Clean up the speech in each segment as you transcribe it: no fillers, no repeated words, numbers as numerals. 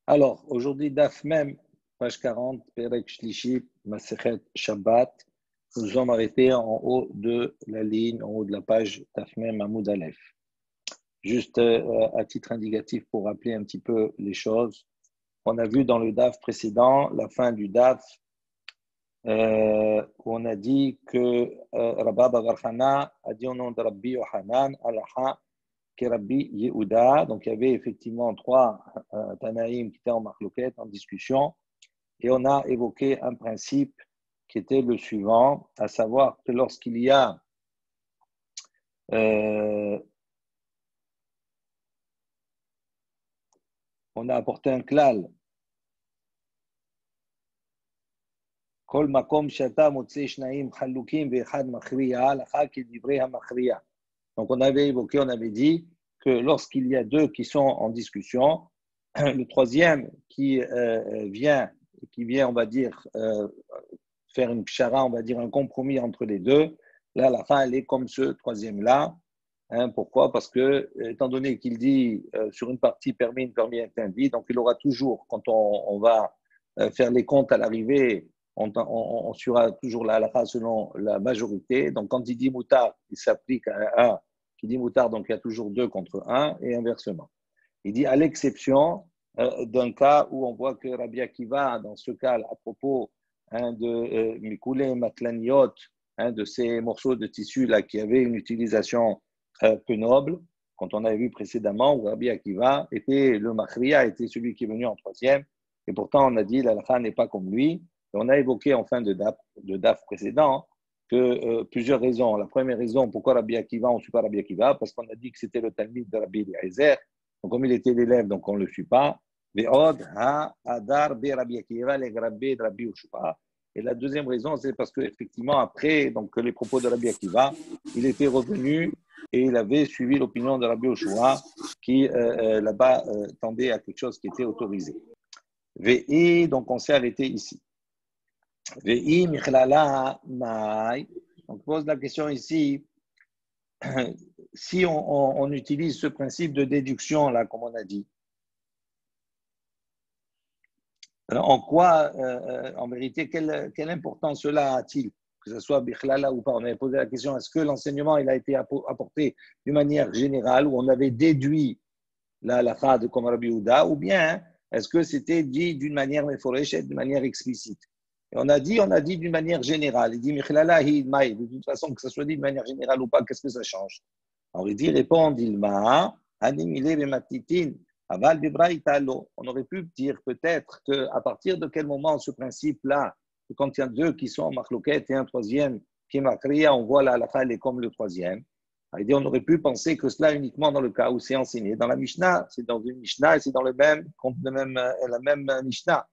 Alors, aujourd'hui, Daf Mem, page 40, Perek Shlishi, Masechet Shabbat. Nous nous sommes arrêtés en haut de la ligne, en haut de la page Daf Mem Amoud Aleph. Juste à titre indicatif pour rappeler un petit peu les choses. On a vu dans le Daf précédent, la fin du Daf, où on a dit que Rabba Bar Chana a dit au nom de Rabbi Yohanan, Alaha, Rabbi Yehuda. Donc il y avait effectivement trois Tanaïm qui étaient en marloquette, en discussion, et on a évoqué un principe qui était le suivant, à savoir que lorsqu'il y a on a apporté un klal, Kol makom shata motze shnaim chalukim ve'echad machriya, alacha kedivrei hamachriya. Donc on avait évoqué, on avait dit que lorsqu'il y a deux qui sont en discussion, le troisième qui vient, on va dire, faire une pshara, on va dire un compromis entre les deux, là, la fin, elle est comme ce troisième-là. Pourquoi? Parce que, étant donné qu'il dit sur une partie permis, une permis interdit, donc il aura toujours, quand on va faire les comptes à l'arrivée, on suivra toujours la halakha selon la majorité. Donc quand il dit moutard, il s'applique à un qui dit moutard, donc il y a toujours deux contre un, et inversement. Il dit à l'exception d'un cas où on voit que Rabbi Akiva, dans ce cas, à propos de Mikoulé Matlaniot, de ces morceaux de tissu là qui avaient une utilisation peu noble, quand on avait vu précédemment, où Rabbi Akiva était le Machriya, était celui qui est venu en troisième, et pourtant on a dit l'Alakha n'est pas comme lui. Et on a évoqué en fin de DAF précédent que plusieurs raisons. La première raison, pourquoi Rabbi Akiva, on ne suit pas Rabbi Akiva, parce qu'on a dit que c'était le Talmid de Rabbi Eliezer. Donc, comme il était l'élève, donc on ne le suit pas. Et la deuxième raison, c'est parce qu'effectivement, après donc, les propos de Rabbi Akiva, il était revenu et il avait suivi l'opinion de Rabbi Yoshua qui, là-bas, tendait à quelque chose qui était autorisé. Donc on s'est arrêté ici. Donc, on pose la question ici, si on utilise ce principe de déduction, là, comme on a dit, alors en quoi, en vérité, quelle importance cela a-t-il, que ce soit Bichlala ou pas? On avait posé la question, est-ce que l'enseignement il a été apporté d'une manière générale, où on avait déduit la halakha de comme Rabbi Yehuda, ou bien est-ce que c'était dit d'une manière méforeshet, d'une manière explicite? Et on a dit d'une manière générale. Il dit, Michlala hi maï. De toute façon, que ce soit dit de manière générale ou pas, qu'est-ce que ça change? Alors il dit, répond, Dilma, animile bematitin, aval bibraïta lo. On aurait pu dire peut-être qu'à partir de quel moment ce principe-là, quand il y a deux qui sont en marloquette et un troisième qui est makriya, on voit la halakha, elle est comme le troisième. Il dit, on aurait pu penser que cela uniquement dans le cas où c'est enseigné. Dans la Mishnah, c'est dans une Mishnah et c'est dans la même Mishnah.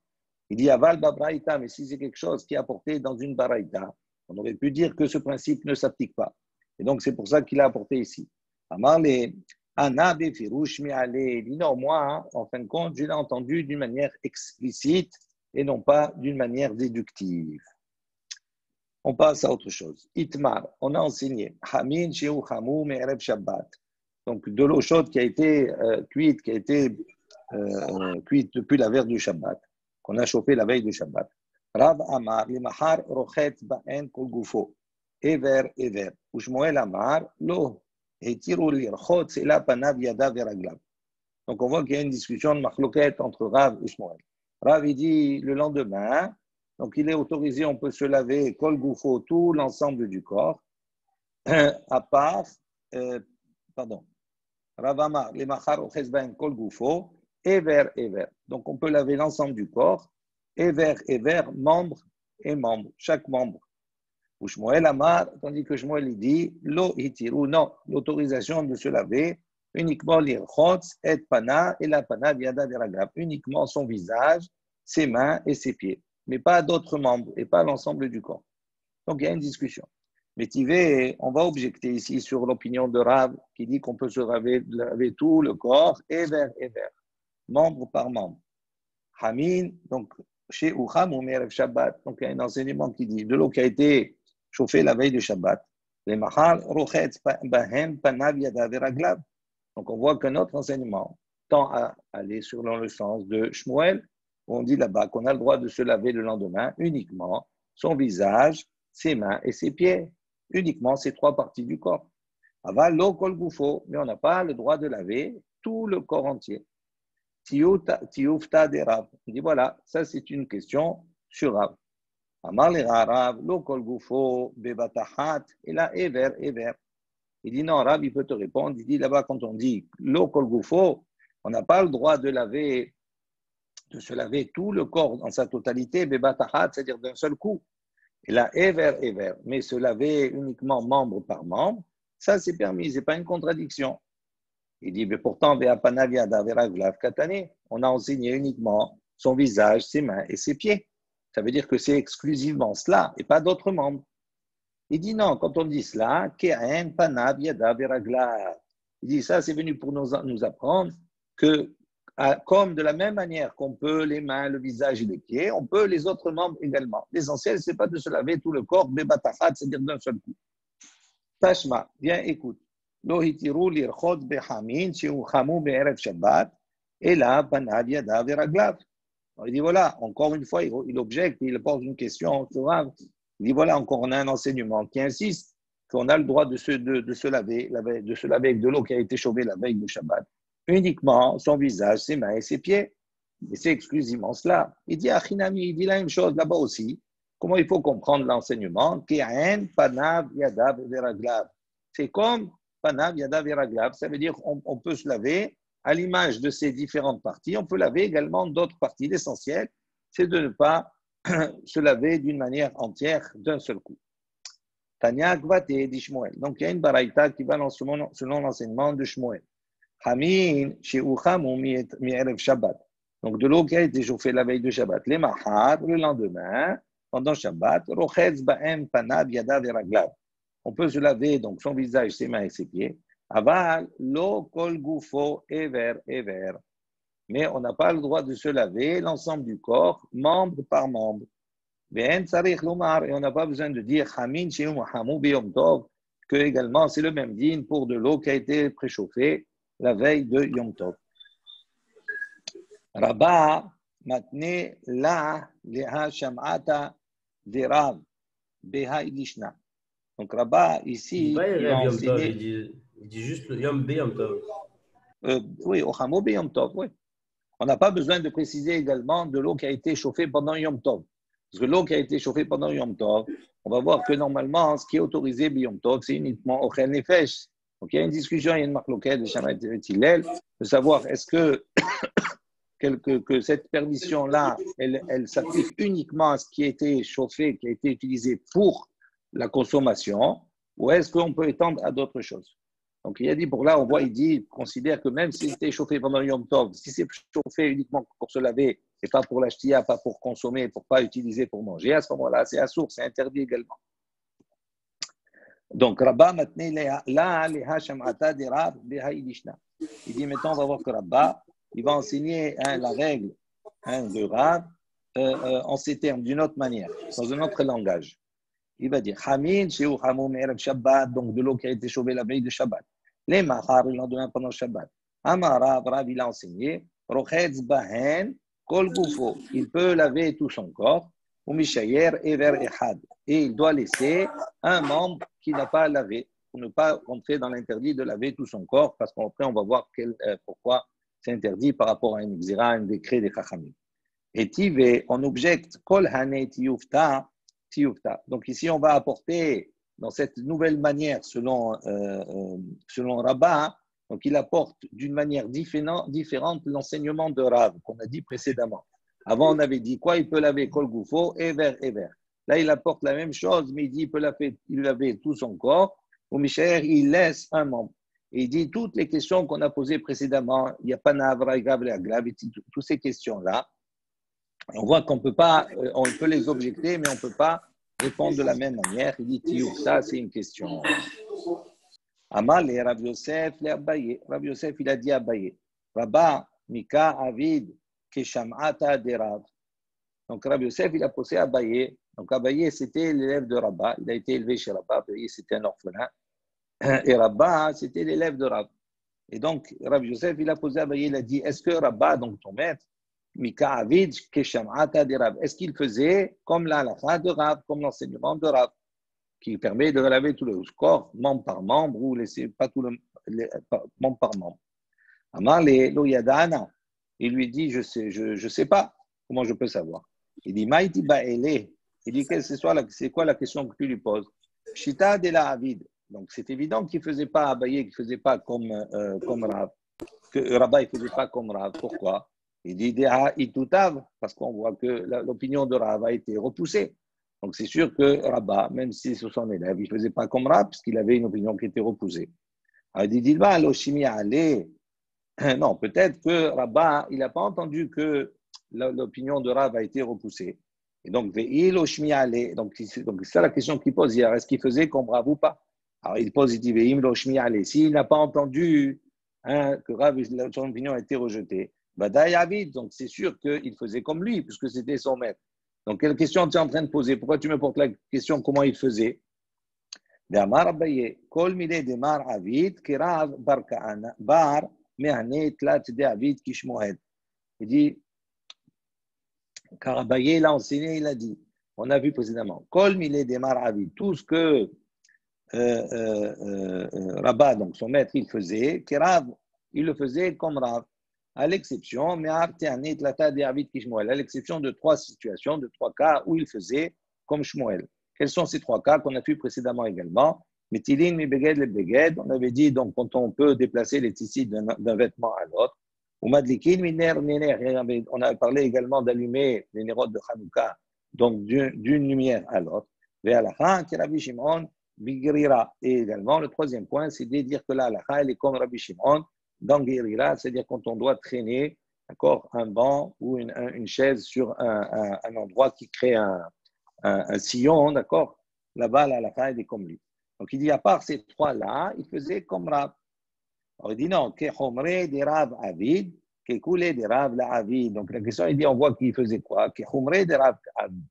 Il dit aval baraïta, mais si c'est quelque chose qui est apporté dans une baraïta, on aurait pu dire que ce principe ne s'applique pas. Et donc c'est pour ça qu'il a apporté ici. Amar les Ana befirouch mi'ale. Il dit non, moi, en fin de compte, je l'ai entendu d'une manière explicite et non pas d'une manière déductive. On passe à autre chose. Itmar, on a enseigné Hamin sheu hamou me'erev Shabbat. Donc de l'eau chaude qui a été cuite, cuite depuis la veille du Shabbat, qu'on a chauffé la veille du Shabbat. Rav Amar, limachar rochet ba'en kol gufo, ever. Ushmoel Amar, lo hetiru lirchot sela panav yada veraglav. Donc on voit qu'il y a une discussion de machloket entre Rav et Shmuel. Rav il dit le lendemain, donc il est autorisé, on peut se laver kol gufo, tout l'ensemble du corps, à part, Rav Amar, limachar rochet ba'en kol gufo, ever. Donc, on peut laver l'ensemble du corps, ever, membre et membre, chaque membre. Ou Shmuel Amar, tandis que Shmuel il dit, lo hitiru, non, l'autorisation de se laver, uniquement l'irchotz et pana, et la pana viada veragab, uniquement son visage, ses mains et ses pieds, mais pas d'autres membres et pas l'ensemble du corps. Donc, il y a une discussion. Mais Tivé, on va objecter ici sur l'opinion de Rav, qui dit qu'on peut se laver tout le corps, ever. Membre par membre. Hamin, donc chez Ucham ou Merev Shabbat, donc il y a un enseignement qui dit de l'eau qui a été chauffée la veille de Shabbat. Les mahal rochetz bahem panav yada veraglav. Donc on voit qu'un autre enseignement, tend à aller selon le sens de Shmuel, où on dit là-bas qu'on a le droit de se laver le lendemain uniquement son visage, ses mains et ses pieds, uniquement ces trois parties du corps. Aval lo kol gufo, mais on n'a pas le droit de laver tout le corps entier. Tioufta de Rav. Il dit voilà, ça c'est une question sur Rav. Amar le Rav, lo kol gufo bebatahat, et là, ever. Il dit non, Rav, il peut te répondre. Il dit là-bas, quand on dit lo kol gufo, on n'a pas le droit de se laver tout le corps dans sa totalité, bebatahat, c'est-à-dire d'un seul coup. Et là, ever. Mais se laver uniquement membre par membre, ça c'est permis, ce n'est pas une contradiction. Il dit, mais pourtant, on a enseigné uniquement son visage, ses mains et ses pieds. Ça veut dire que c'est exclusivement cela et pas d'autres membres. Il dit non, quand on dit cela, il dit ça, c'est venu pour nous apprendre que, comme de la même manière qu'on peut les mains, le visage et les pieds, on peut les autres membres également. L'essentiel, ce n'est pas de se laver tout le corps, c'est-à-dire d'un seul coup. Tashma, bien écoute. לא התירו לרחוץ בחמין שהוא חמום בערב שבת, אלא פניו, ידיו ורגליו. Il dit voilà, encore une fois, il objecte, il pose une question sur Rav. Il dit voilà, encore on a un enseignement qui insiste qu'on a le droit de se laver avec de l'eau qui a été chauffée la veille du Shabbat, uniquement son visage, ses mains et ses pieds. Et c'est exclusivement cela. Il dit Achinami, il dit la même chose là-bas aussi. Comment il faut comprendre l'enseignement? Ki'en panav yadav veraglav. C'est comme panav yadav veraglav. Ça veut dire on peut se laver à l'image de ces différentes parties. On peut laver également d'autres parties. L'essentiel, c'est de ne pas se laver d'une manière entière d'un seul coup. Tanya Gvate dit Shmuel. Donc il y a une baraïta qui va selon l'enseignement de Shmuel. Hamin she'uchamu mi'erev Shabbat. Donc de l'eau qui a été chauffée la veille de Shabbat. Les mahar, le lendemain, pendant Shabbat, rochetz ba'em panav yadav veraglav. On peut se laver donc son visage, ses mains et ses pieds. Aval lo kol gufo ever. Mais on n'a pas le droit de se laver l'ensemble du corps, membre par membre. Et on n'a pas besoin de dire Hamin she'u hamu biyom tov, que également c'est le même din pour de l'eau qui a été préchauffée la veille de Yom Tov. Rabba matne la leha sham'ata de Rav beha idishna. Donc Rabba ici il va enseigner. Il dit juste le Yom Beyom Tov. Oui, au Hamo Beyom Tov, oui. On n'a pas besoin de préciser également de l'eau qui a été chauffée pendant Yom Tov. Parce que l'eau qui a été chauffée pendant Yom Tov, on va voir que normalement, ce qui est autorisé Beyom Tov, c'est uniquement Ochel Nefesh. Donc il y a une discussion, il y a une marloquette de Shammai et Hillel, de savoir est-ce que cette permission-là, elle s'applique uniquement à ce qui a été chauffé, qui a été utilisé pour la consommation, ou est-ce qu'on peut étendre à d'autres choses? Donc il a dit, pour là, on voit, il considère que même si c'était chauffé pendant Yom Tov, si c'est chauffé uniquement pour se laver, et pas pour l'ashtia, pas pour consommer, pour pas utiliser pour manger, à ce moment-là, c'est assourd, c'est interdit également. Donc, Rabba maintenant, la leha sham'ata de Rav beha idishna. Il dit, maintenant, on va voir que Rabba, il va enseigner la règle de Rav en ces termes, d'une autre manière, dans un autre langage. Il va dire Hamin, she'u hamum erev Shabbat, donc de l'eau qui a été chauffée la veille de Shabbat. Les mahar, le lendemain pendant Shabbat. Amar Rav, il a enseigné Rochetz bahen kol gufo. Il peut laver tout son corps, ou mishayer ever ehad. Et il doit laisser un membre qui n'a pas lavé, pour ne pas rentrer dans l'interdit de laver tout son corps, parce qu'après on va voir pourquoi c'est interdit par rapport à une xira, un décret des Chachamim. Et Tivé, on objecte kol hane tiyufta. Donc ici, on va apporter dans cette nouvelle manière, selon Rabba, donc il apporte d'une manière différente l'enseignement de Rav qu'on a dit précédemment. Avant, on avait dit quoi? Il peut laver kol gufo, ever. Là, il apporte la même chose, mais il dit il peut laver tout son corps. Au Mishaer, il laisse un membre. Et il dit toutes les questions qu'on a posées précédemment, il n'y a pas navra, gav, aglav, toutes ces questions-là. On voit qu'on peut pas, on peut les objecter, mais on ne peut pas répondre de la même manière. Il dit Tiouf, ça c'est une question. Amal et Rav Yosef, Rav Yosef, il a dit à Abaye, Rabba, Mika, Avid, Keshamata de Rav. Donc Rav Yosef, il a posé à Abaye. Donc Abaye, c'était l'élève de Rabba. Il a été élevé chez Rabba. Abaye, c'était un orphelin. Et Rabba, c'était l'élève de Rav. Et donc, Rabbi Yosef, il a posé à Abaye, il a dit, est-ce que Rabba, donc ton maître, Mika Avid, Keshamata de Rav, est-ce qu'il faisait comme la halakha de Rav, comme l'enseignement de Rav, qui permet de relaver tout le corps, membre par membre, ou laisser pas tout le membre par membre. Amar lo yadana, il lui dit, je sais pas, comment je peux savoir? Il dit, Maïti ba'ele, il dit, c'est quoi la question que tu lui poses? Shita de la Avid. Donc, c'est évident qu'il ne faisait pas Abaye, qu'il ne faisait pas comme Rav, que Rabba ne faisait pas comme Rav. Pourquoi? Il dit, Itutav, parce qu'on voit que l'opinion de Rav a été repoussée. Donc, c'est sûr que Rabba, même si c'est son élève, il ne faisait pas comme Rav, puisqu'il avait une opinion qui était repoussée. Alors, il dit, non, peut-être que Rabba, il n'a pas entendu que l'opinion de Rav a été repoussée. Et donc, donc c'est ça la question qu'il pose hier. Est-ce qu'il faisait comme Rav ou pas? Alors, il pose, il dit, s'il n'a pas entendu que Rav, son opinion a été rejetée, donc c'est sûr qu'il faisait comme lui, puisque c'était son maître. Donc, quelle question tu es en train de poser? Pourquoi tu me portes la question comment il faisait? Il dit, car Abaye l'a enseigné, il a dit, on a vu précédemment, tout ce que Rabba, donc son maître, il faisait, il le faisait comme Rav, à l'exception, à l'exception de 3 situations, de 3 cas où il faisait comme Shmuel. Quels sont ces 3 cas qu'on a vu précédemment également? Metilin, mi beged, le beged. On avait dit, donc, quand on peut déplacer les tissus d'un vêtement à l'autre. Ou madlikin, miner, miner. On a parlé également d'allumer les nérodes de Hanouka, donc d'une lumière à l'autre. Et Rabbi Shimon, bigrira. Et également, le 3e point, c'est de dire que là, la elle est comme Rabbi Shimon, dans Guérira, c'est-à-dire quand on doit traîner, d'accord, un banc ou une chaise sur un endroit qui crée un sillon, d'accord, là-bas, la halakha, elle est comme lui. Donc, il dit, à part ces 3-là, il faisait comme Rav. Alors, il dit non, que chomre de Rav Avid, que coulé de Rav la Avid. Donc, la question, il dit, on voit qu'il faisait quoi? Que chomre de Rav Avid.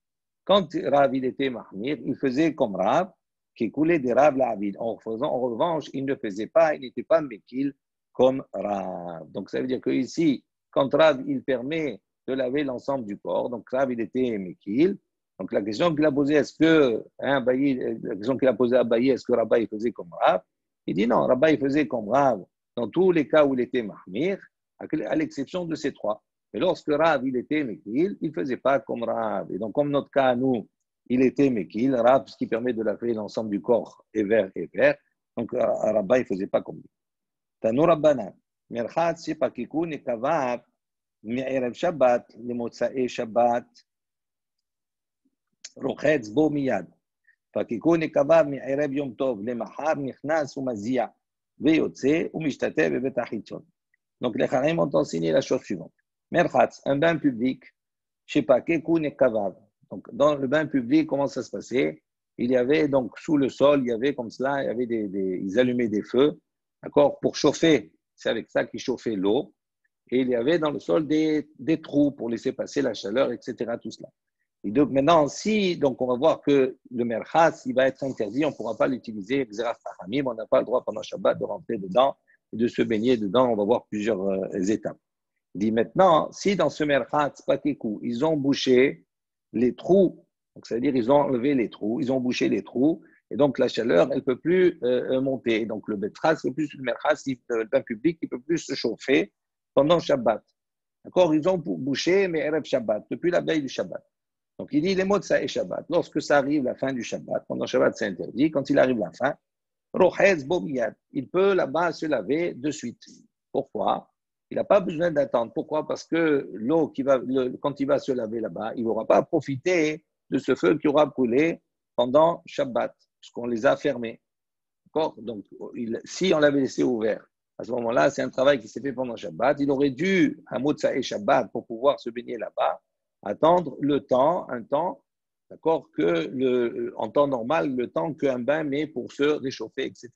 Quand Rav, il était mahmir, il faisait comme Rav, qui coulait de Rav la Avid. En revanche, il ne faisait pas, il n'était pas mekil comme Rav. Donc, ça veut dire qu'ici, quand Rav, il permet de laver l'ensemble du corps, donc Rav, il était mekil. Donc, la question qu'il a posée, est-ce que, la question qu'il a posée à Abaye, est-ce que Rabba, il faisait comme Rav? Il dit non, Rabba, il faisait comme Rav dans tous les cas où il était mahmir, à l'exception de ces 3. Mais lorsque Rav, il était mekil, il ne faisait pas comme Rav. Et donc, comme notre cas à nous, il était mekil, Rav, ce qui permet de laver l'ensemble du corps, est vert. Donc, Rabba, il ne faisait pas comme lui. Tanou Rabbanan, Merchat, Sepakikun, et Kavav, Mi'erev Shabbat, le Motsae Shabbat, רוחץ בו מיד. פקיקון יקבע מערב יום טוב למחר נכנס ומזיע ויוצא ומשתתף בבית החיצון. Donc les Kharim ont enseigné la chose suivante. Merchatz, un bain public, chez Pakekun et Kavav. Donc dans le bain public, comment ça se passait? Il y avait donc sous le sol, il y avait comme cela, il y avait ils allumaient des feux, d'accord, pour chauffer. C'est avec ça qu'ils chauffaient l'eau. Et il y avait dans le sol des trous pour laisser passer la chaleur, etc. Tout cela. Et donc maintenant, donc on va voir que le merchas, il va être interdit, on ne pourra pas l'utiliser, on n'a pas le droit pendant Shabbat de rentrer dedans et de se baigner dedans, on va voir plusieurs étapes. Il dit maintenant, si dans ce merchas, pakekou, ils ont bouché les trous, donc c'est-à-dire ils ont enlevé les trous, ils ont bouché les trous, et donc la chaleur, elle ne peut plus monter. Donc le merchas, le merchas, le bain public, il ne peut plus se chauffer pendant Shabbat. D'accord? Ils ont bouché, mais Erev Shabbat, depuis la veille du Shabbat. Donc, il dit les mots de ça et Shabbat. Lorsque ça arrive la fin du Shabbat, pendant Shabbat, c'est interdit. Quand il arrive la fin, Rochez Bomiyad, il peut là-bas se laver de suite. Pourquoi? Il n'a pas besoin d'attendre. Pourquoi? Parce que l'eau, quand il va se laver là-bas, il n'aura pas profité de ce feu qui aura brûlé pendant Shabbat, puisqu'on les a fermés. D'accord? Donc, si on l'avait laissé ouvert, à ce moment-là, c'est un travail qui s'est fait pendant Shabbat. Il aurait dû, un mot de ça et Shabbat, pour pouvoir se baigner là-bas, attendre un temps, d'accord, en temps normal, le temps qu'un bain met pour se réchauffer, etc.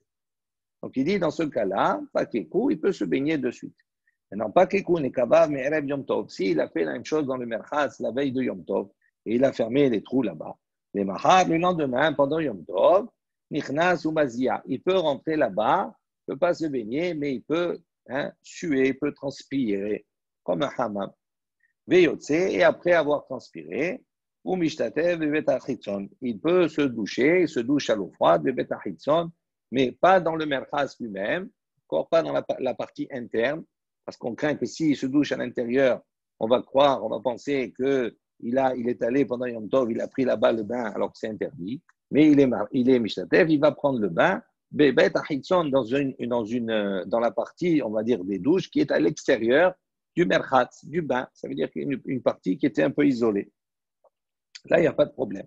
Donc, il dit, dans ce cas-là, Pakekou, il peut se baigner de suite. Maintenant, Pakekou n'est qu'Abav, mais Erev Yom Tov. S'il a fait la même chose dans le Merchas, la veille de Yom Tov, et il a fermé les trous là-bas, les Mahar, le lendemain, pendant Yom Tov, Nichnas ou Mazia, il peut rentrer là-bas, il ne peut pas se baigner, mais il peut suer, peut transpirer, comme un hammam. Veyotse, et après avoir transpiré, ou mishtatev bebet achitzon. Il peut se doucher, il se douche à l'eau froide, bebet achitzon, mais pas dans le merchas lui-même, encore pas dans la partie interne, parce qu'on craint que s'il se douche à l'intérieur, on va croire, on va penser qu'il est allé pendant Yom Tov, il a pris là-bas le bain alors que c'est interdit, mais il est mishtatev, il va prendre le bain, bebet achitzon, dans la partie, on va dire, des douches qui est à l'extérieur du merchatz, du bain. Ça veut dire qu'il y a une partie qui était un peu isolée. Là, il n'y a pas de problème.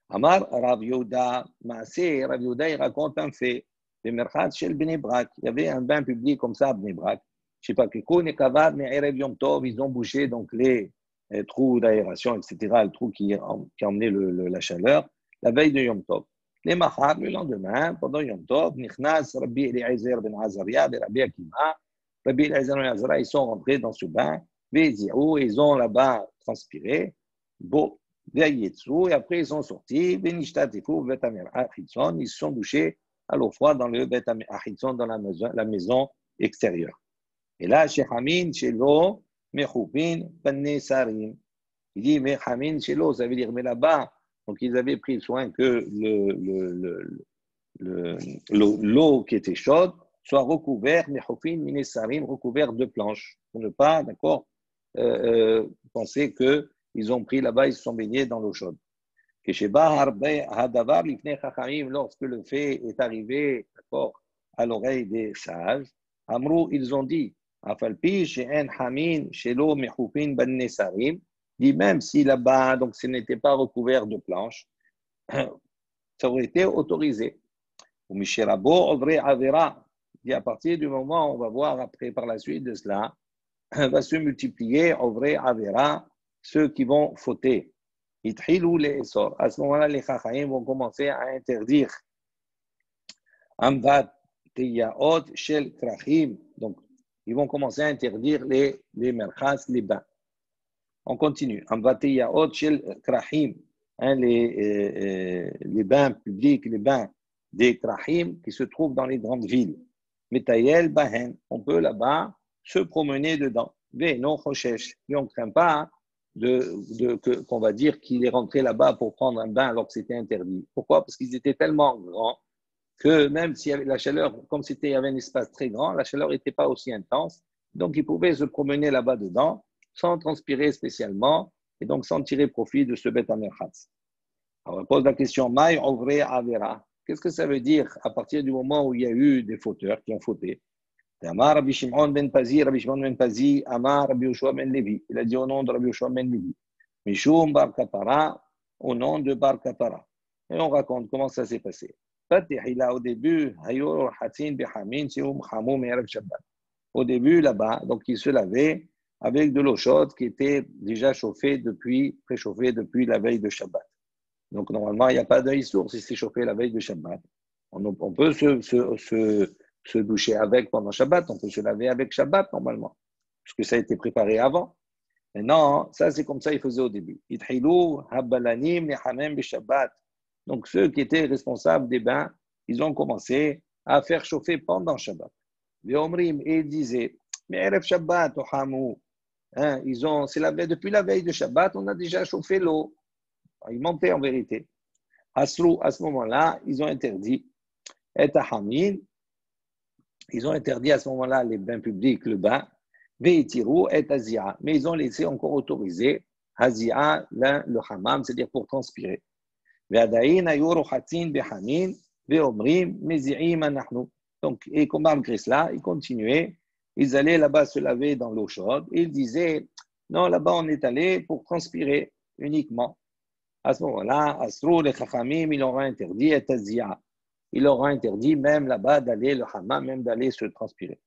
Amar Rav Yehuda, Maaseh, Rav Yehuda, il raconte un fait. Le merchatz chez le Bnei Brak. Il y avait un bain public comme ça à Bnei Brak. Je ne sais pas, Kikoun et Kavad, mais Erev Yom Tov, ils ont bouché donc les trous d'aération, etc., le trou qui a emmené la chaleur, la veille de Yom Tov. Les Mahar, le lendemain, pendant Yom Tov, Nichnas, Rabbi Eliezer ben Azaria, et Rabbi Akiva, Rabbi Eliezer ben Azaria, ils sont rentrés dans ce bain, ils ont là-bas transpiré, beau, et après ils sont sortis, ils se sont douchés à l'eau froide dans le Bet Achitzon, dans la maison extérieure. Et là, chez Hamin, chez l'eau, Mechoupin, Pané Sarim. Il dit, mais Hamin, chez l'eau, ça veut dire, mais là-bas, donc ils avaient pris soin que l'eau qui était chaude soit recouverte, Mechoupin, Miné Sarim, recouverte de planches, pour ne pas, d'accord, penser qu'ils ont pris là-bas, ils se sont baignés dans l'eau chaude. Lorsque le fait est arrivé, d'accord, à l'oreille des sages, Amrou, ils ont dit, dit même si là-bas, donc ce n'était pas recouvert de planches, ça aurait été autorisé. Dit à partir du moment où on va voir après par la suite de cela, va se multiplier ceux qui vont fauter. À ce moment-là, les Chachayim vont commencer à interdire donc ils vont commencer à interdire les merchas, les bains. On continue. Les bains publics, les bains des krahim qui se trouvent dans les grandes villes. Metayel bahen, on peut là-bas se promener dedans. Et on ne craint pas qu'on va dire qu'il est rentré là-bas pour prendre un bain alors que c'était interdit. Pourquoi? Parce qu'ils étaient tellement grands que même s'il y avait la chaleur, comme il y avait un espace très grand, la chaleur n'était pas aussi intense. Donc, ils pouvaient se promener là-bas dedans sans transpirer spécialement et donc sans tirer profit de ce Bet HaMerchatz. Alors, on pose la question, Maï Ovre Avera. Qu'est-ce que ça veut dire à partir du moment où il y a eu des fauteurs qui ont fauté? Amar Rabbi Shimon ben Pazi, Amar Rabbi Yoshua ben Levi. Il a dit au nom de Rabbi Yoshua ben Levi. Mishum Bar Kapara, au nom de Bar Kapara. Et on raconte comment ça s'est passé. Au début, au début, là-bas, donc il se lavait avec de l'eau chaude qui était déjà préchauffée depuis la veille de Shabbat. Donc normalement, il n'y a pas d'issour si c'est chauffé la veille de Shabbat. On peut se doucher avec pendant Shabbat, on peut se laver avec Shabbat normalement, puisque ça a été préparé avant. Mais non, ça c'est comme ça ils faisaient au début. Donc ceux qui étaient responsables des bains, ils ont commencé à faire chauffer pendant Shabbat. Et ils disaient, mais Erev Shabbat, depuis la veille de Shabbat, on a déjà chauffé l'eau. Ils mentaient en vérité. Asrou, à ce moment-là, ils ont interdit et Hamin, ils ont interdit à ce moment-là les bains publics, le bain, Veitiru et Azia, mais ils ont laissé encore autoriser Azia, le hammam, c'est-à-dire pour transpirer. Donc, et comme malgré cela, ils continuaient, ils allaient là-bas se laver dans l'eau chaude, et ils disaient, non, là-bas on est allé pour transpirer uniquement. À ce moment-là, Asrou, les Chachamim, ils leur ont interdit et Azia. Il leur a interdit même là-bas d'aller le hammam, même d'aller se transpirer.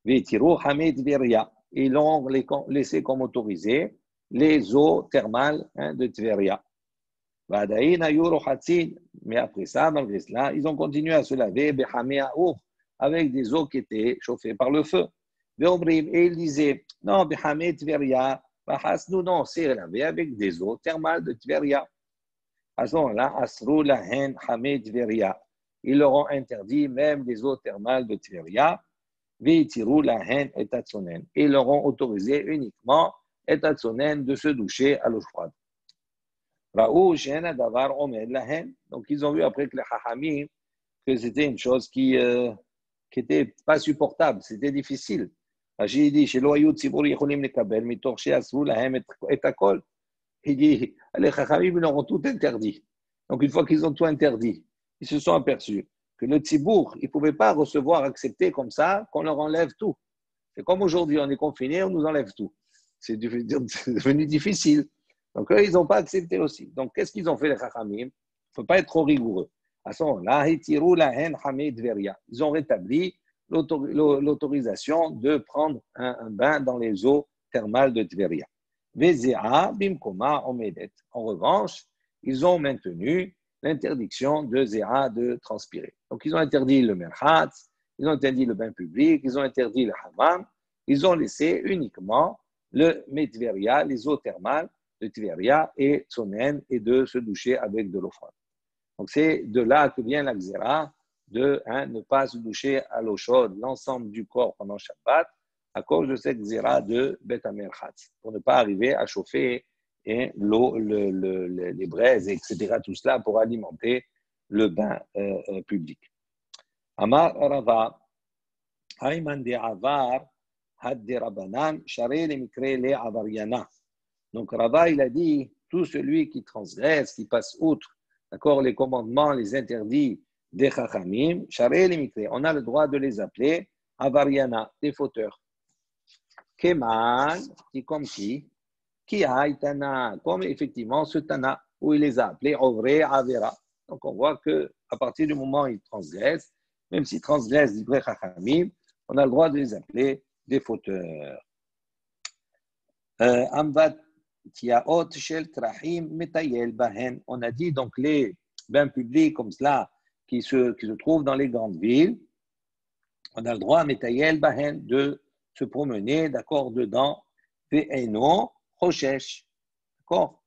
Veitiru Hamid Veria. Ils l'ont laissé comme autorisé les eaux thermales de Tveria. Mais après ça, malgré cela, ils ont continué à se laver avec des eaux qui étaient chauffées par le feu. Et ils disaient, non, Tveria, non, c'est lavé avec des eaux thermales de Tveria. À ce moment-là, Asrou Lahen Hamid Tveria. Ils leur ont interdit même les eaux thermales de Tveria. Ve'itiru lahen et atzonen. Et ils leur ont autorisé uniquement et atzonen de se doucher à l'eau froide. Ra'ou she'ena davar omed lahen. Donc ils ont vu après que les Chachamim que c'était une chose qui n'était pas supportable, c'était difficile. Rachid dit, chez l'Oyou Tzibour Yecholim Nekabel, Mitor Sheasvu Lahem et Akol. Il dit, les Chachamim, ils leur ont tout interdit. Donc, une fois qu'ils ont tout interdit, ils se sont aperçus que le Tzibour, ils ne pouvaient pas recevoir, accepter comme ça, qu'on leur enlève tout. C'est comme aujourd'hui, on est confiné, on nous enlève tout. C'est devenu difficile. Donc, eux, ils n'ont pas accepté aussi. Donc, qu'est-ce qu'ils ont fait, les Chachamim? Il ne faut pas être trop rigoureux. À ce moment-là, ils ont rétabli l'autorisation de prendre un bain dans les eaux thermales de Tveria. En revanche, ils ont maintenu l'interdiction de Zéa de transpirer. Donc, ils ont interdit le merhatz, ils ont interdit le bain public, ils ont interdit le hammam, ils ont laissé uniquement le Tveria, les eaux thermales de Tveria et Tzonen, et de se doucher avec de l'eau froide. Donc, c'est de là que vient la xéra de ne pas se doucher à l'eau chaude l'ensemble du corps pendant Shabbat à cause de cette xéra de Bet HaMerchatz, pour ne pas arriver à chauffer l'eau, les braises, etc., tout cela pour alimenter le bain public. Amar Rava, Hayman de Avar, Had de Rabanan, Share le Mikre le Avariana. Donc Rava, il a dit, tout celui qui transgresse, qui passe outre, d'accord, les commandements, les interdits des Chachamim, Sharei les Mikre, on a le droit de les appeler Avariana, des fauteurs. Keman, qui a Tana, comme effectivement ce Tana, où il les a appelés Ovre Avera. Donc on voit qu'à partir du moment où ils transgressent, même s'ils transgressent des vrais Chachamim, on a le droit de les appeler des fauteurs. Amvat on a dit donc les bains publics comme cela qui se trouvent dans les grandes villes, on a le droit metayel bahen de se promener, d'accord, dedans, ve'eno choshesh, d'accord.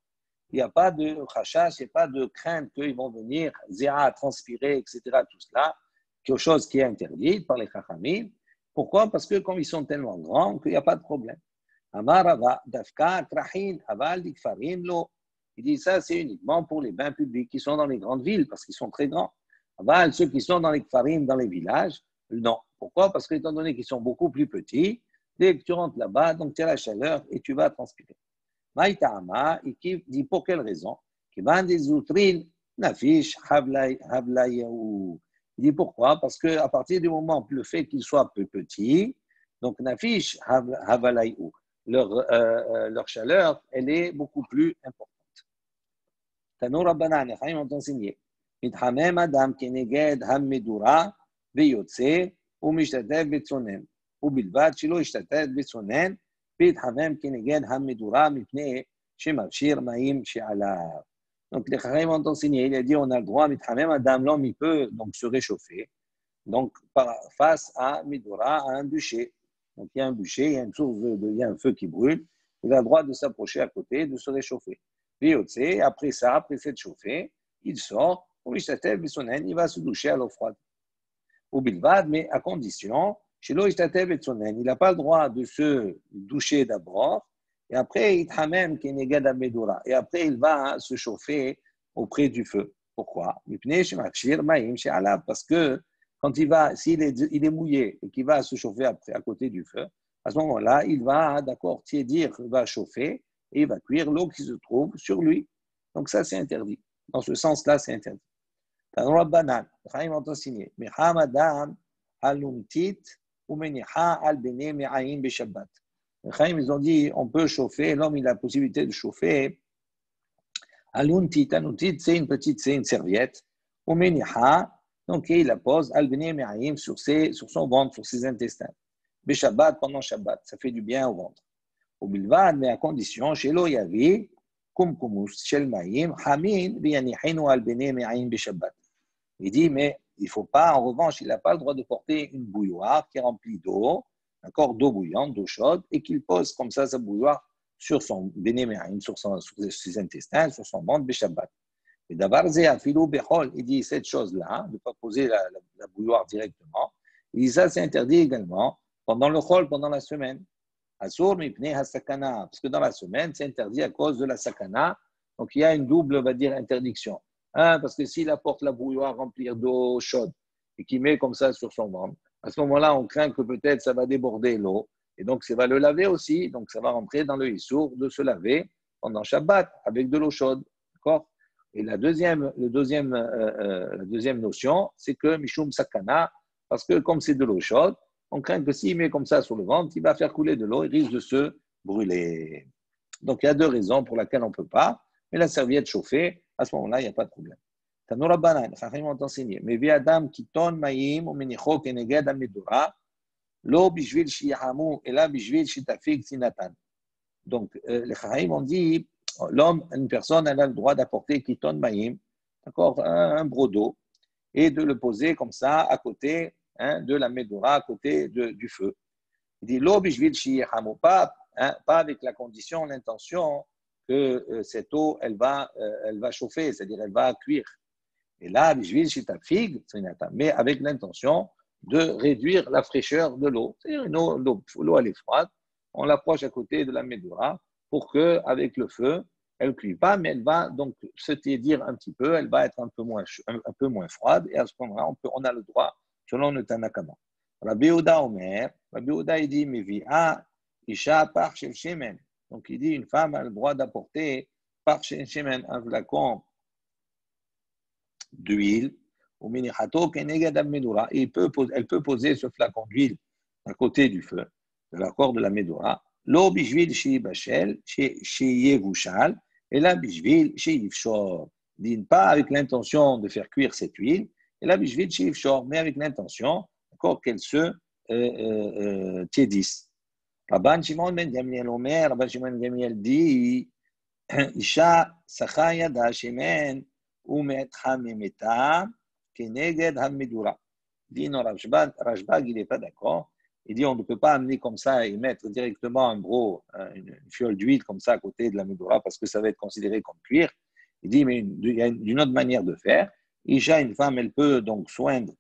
Il n'y a pas de chashash, il n'y a pas de crainte qu'ils vont venir zéa transpirer, etc. Tout cela, quelque chose qui est interdit par les chachamim. Pourquoi? Parce que comme ils sont tellement grands qu'il n'y a pas de problème. Amarava, Dafka, Krahin, Aval, Dikfarim, Lo. Il dit ça, c'est uniquement pour les bains publics qui sont dans les grandes villes parce qu'ils sont très grands. Aval, ceux qui sont dans les Kfarim, dans les villages, non. Pourquoi? Parce qu'étant donné qu'ils sont beaucoup plus petits, dès que tu rentres là-bas, donc tu as la chaleur et tu vas transpirer. Maïtama, il dit pour quelle raison? Kiban des outrines, Nafish, Havlayaou. Il dit pourquoi? Parce qu'à partir du moment où le fait qu'ils soient peu petits, donc Nafish, Havlayaou. Leur chaleur, elle est beaucoup plus importante. Tanour Rabbanan, les Chaim ont enseigné. Mithamem Adam keneged hammedura veyotse umishtatev betzonen. Ubilvad shelo ishtatev betzonen vithamem keneged hammedura mipnei shemavshir maim she'alav. Donc les Chaim ont enseigné, il a dit on a le droit, Mithamem Adam, l'homme il peut donc se réchauffer, donc face à Midura, à un bûcher. Donc, il y a un bûcher, il y a une source il y a un feu qui brûle. Il a le droit de s'approcher à côté, de se réchauffer. Puis, après ça, après s'être chauffé, il sort, il va se doucher à l'eau froide. Au bilvad, mais à condition, chez l'eau il n'a pas le droit de se doucher d'abord, et après, et après, il va se chauffer auprès du feu. Pourquoi? Parce que quand s'il est mouillé et qu'il va se chauffer à côté du feu, à ce moment-là, il va, d'accord, tiédir, il va chauffer et il va cuire l'eau qui se trouve sur lui. Donc ça, c'est interdit. Dans ce sens-là, c'est interdit. Tanura banan, Chaim ont enseigné. Mechamadam alumtit ou menicha al bene me'ayin beshabbat. Chaim, ils ont dit, on peut chauffer, l'homme, il a la possibilité de chauffer. Aluntit, c'est une serviette. Ou menicha, donc, il la pose al-bene me'ayim sur son ventre, sur ses intestins. Beshabbat, pendant Shabbat, ça fait du bien au ventre. Au bilvad, mais à condition, chez l'eau yavi, kumkumus, shel ma'im, hamin, v'yanihinu al-bene me'ayim beshabbat. Il dit, mais il ne faut pas, en revanche, il n'a pas le droit de porter une bouilloire qui est remplie d'eau, d'accord, d'eau bouillante, d'eau chaude, et qu'il pose comme ça sa bouilloire sur son bene me'ayim, sur ses intestins, sur son ventre, beshabbat. Et d'abord, il dit cette chose-là, de ne pas poser la bouilloire directement. Il dit ça, c'est interdit également pendant le chol, pendant la semaine. Asur mipnei hasakana, parce que dans la semaine, c'est interdit à cause de la sakana. Donc, il y a une double, on va dire, interdiction. Un, parce que s'il apporte la bouilloire remplie d'eau chaude et qu'il met comme ça sur son ventre, à ce moment-là, on craint que peut-être ça va déborder l'eau. Et donc, ça va le laver aussi. Donc, ça va rentrer dans le issour de se laver pendant Shabbat avec de l'eau chaude. D'accord? Et la deuxième notion, c'est que Mishum Sakana, parce que comme c'est de l'eau chaude, on craint que s'il met comme ça sur le ventre, il va faire couler de l'eau, il risque de se brûler. Donc, il y a deux raisons pour lesquelles on ne peut pas. Mais la serviette chauffée, à ce moment-là, il n'y a pas de problème. Tanoura Banan, les Chachamim ont enseigné. Mais vi Adam qui tonne maïm ou menicho keneged amidura, lo bishvil shiyahamu, et là bishvil shitafik sinatan. Donc, les Chachamim ont dit, l'homme, une personne, elle a le droit d'apporter kiton maïm, d'accord, un brodeau, et de le poser comme ça à côté de la Médora, à côté du feu. Il dit, l'eau bishvil shiyahamu, pas avec la condition, l'intention que cette eau, elle va chauffer, c'est-à-dire elle va cuire. Et là, bishvil shitafig, mais avec l'intention de réduire la fraîcheur de l'eau. C'est-à-dire l'eau elle est froide, on l'approche à côté de la Médora pour qu'avec le feu, elle ne cuit pas, mais elle va donc se tiédir un petit peu, elle va être un peu moins froide, et à ce moment-là, on a le droit, selon le Tanakama. Rabbi Yehuda Omer, Rabbi Yehuda il dit, Mevi'a Isha par shemen. Donc il dit, une femme a le droit d'apporter par shemen un flacon d'huile, ou minichato keneged al-medura, elle peut poser ce flacon d'huile à côté du feu, de la corde de la Médora, lo bishvil shi bashel, shi yevushal, et là bishvil shi yifshor, dit pas avec l'intention de faire cuire cette huile, et là bishvil shi yifshor, mais avec l'intention, d'accord, qu'elle se tiédisse. Rabban Shimon ben Gamliel Omer, Rabban Shimon ben Gamliel dit, Isha sacha yada shemen umetcha memeta keneged hamidura. Dit non, Rashbag, il n'est pas d'accord. Il dit on ne peut pas amener comme ça et mettre directement une fiole d'huile comme ça à côté de la Médora parce que ça va être considéré comme cuir. Il dit mais il y a une autre manière de faire. Isha, une femme, elle peut donc se oindre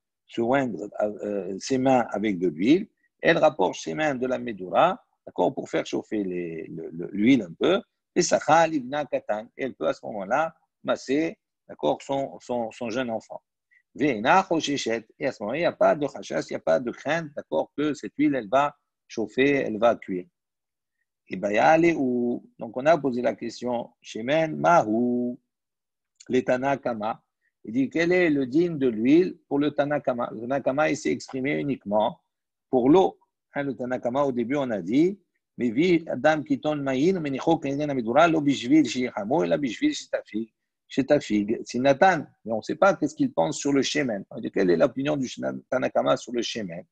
ses mains avec de l'huile. Elle rapporte ses mains de la Médora, d'accord, pour faire chauffer l'huile un peu. Et sacha livna katan. Elle peut à ce moment-là masser, d'accord, son jeune enfant. Et à ce moment-là, il n'y a pas de chachas, il n'y a pas de crainte, d'accord, que cette huile, elle va chauffer, elle va cuire. Et bien, il y a allé où. Donc, on a posé la question, Shemen Mahu, le Tanakama. Il dit, quel est le digne de l'huile pour le Tanakama? Le Tanakama, il s'est exprimé uniquement pour l'eau. Le Tanakama, au début, on a dit, mais vi Adam Kiton Maïn, Menicho Kenyan Amidura, lo bishvil shihamu, et la bishvil shitafig. C'est Nathan, mais on ne sait pas qu'est-ce qu'il pense sur le Shemen. Quelle est l'opinion du Tanakama sur le Shemen?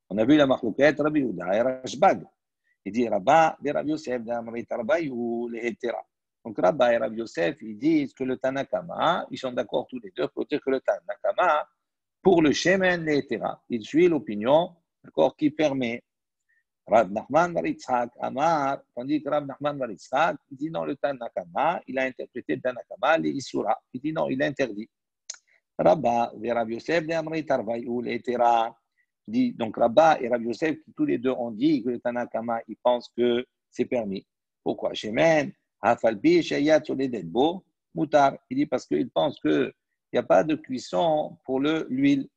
On a vu la marloquette, Rabbi Yehuda et Rashbag. Il dit Rabba, Rabbi Yosef, Amrit Rabbi ou les Hétera. Donc Rabba et Rabbi Yosef, ils disent que le Tanakama, ils sont d'accord tous les deux pour dire que le Tanakama, pour le Shemen, les Hétera, il suit l'opinion, d'accord, qui permet. Rav Nachman bar Yitzhak Amar, tandis que Rav Nachman bar Yitzhak, il dit non, le Tanakama, il a interprété le Tanakama, les Isura. Il dit non, il interdit. Rabba et Rav Yosef de Amrit Arvaïou, les Tera. Dit donc Rabba et Rav Yosef, tous les deux ont dit que le Tanakama, il pense que c'est permis. Pourquoi? Shemen, Hafalpi, Shayat, Soledetbo, Moutar. Il dit parce qu'il pense qu'il n'y a pas de cuisson pour l'huile.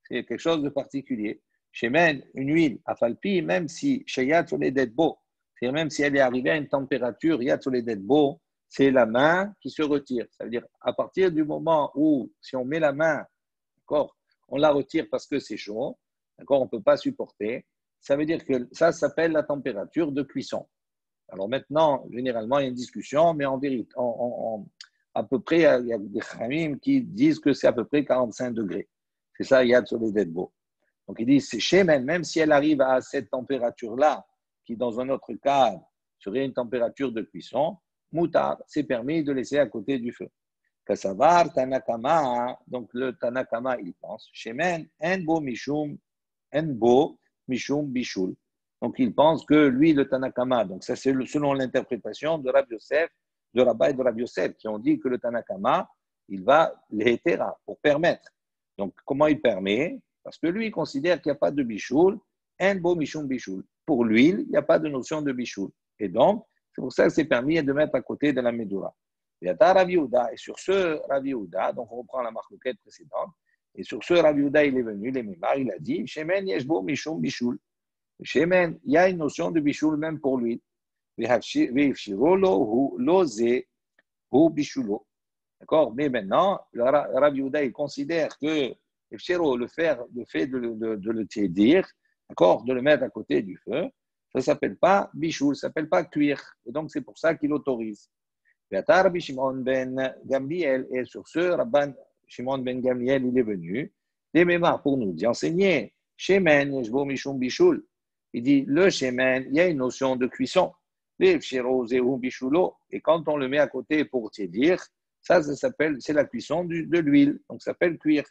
C'est quelque chose de particulier. Shemen, une huile, Afalpi, même si Shayat Soledetbo, c'est-à-dire même si elle est arrivée à une température, Yat Soledetbo, c'est la main qui se retire. Ça veut dire à partir du moment où, si on met la main, d'accord, on la retire parce que c'est chaud, d'accord, on ne peut pas supporter. Ça veut dire que ça s'appelle la température de cuisson. Alors maintenant, généralement, il y a une discussion, mais en vérité, à peu près, il y a des khamim qui disent que c'est à peu près 45 degrés. C'est ça, Yad Soledetbo. Donc il dit, c'est shemen, même si elle arrive à cette température-là, qui dans un autre cas serait une température de cuisson, moutar, c'est permis de laisser à côté du feu. Kassavar, Tanakama, donc le Tanakama, il pense, shemen, enbo mishum bishul. Donc il pense que lui, le Tanakama, donc ça c'est selon l'interprétation de Rabbi Yosef, de Rabba et de Rabbi Yosef, qui ont dit que le Tanakama, il va l'hétéra, pour permettre. Donc comment il permet? Parce que lui, il considère qu'il n'y a pas de bichoul, En bo mishum bishul. Pour l'huile, il n'y a pas de notion de bishul. Et donc, c'est pour ça que c'est permis de mettre à côté de la médoura. Et sur ce Rav Yehuda, donc on reprend la marloquette précédente, et sur ce Rav Yehuda, il est venu, les mémars, il a dit, Shemen yeshbo mishum bishul. Shemen, il y a une notion de bishul même pour l'huile. Ve'ifshiro lo ze hu bishulo. D'accord? Mais maintenant, le Rav Yehuda, il considère que le fait de le tiédir, d'accord, de le mettre à côté du feu, ça ne s'appelle pas bichoul, ça ne s'appelle pas cuire. Et donc, c'est pour ça qu'il autorise. Et sur ce, Rabban Shimon ben Gamliel, il est venu, les mémars pour nous enseigner, Shemen, Yeshbo Mishum Bichoul. Il dit, le Shemen, il y a une notion de cuisson. Et quand on le met à côté pour tiédir, ça s'appelle, c'est la cuisson de l'huile, donc ça s'appelle cuire.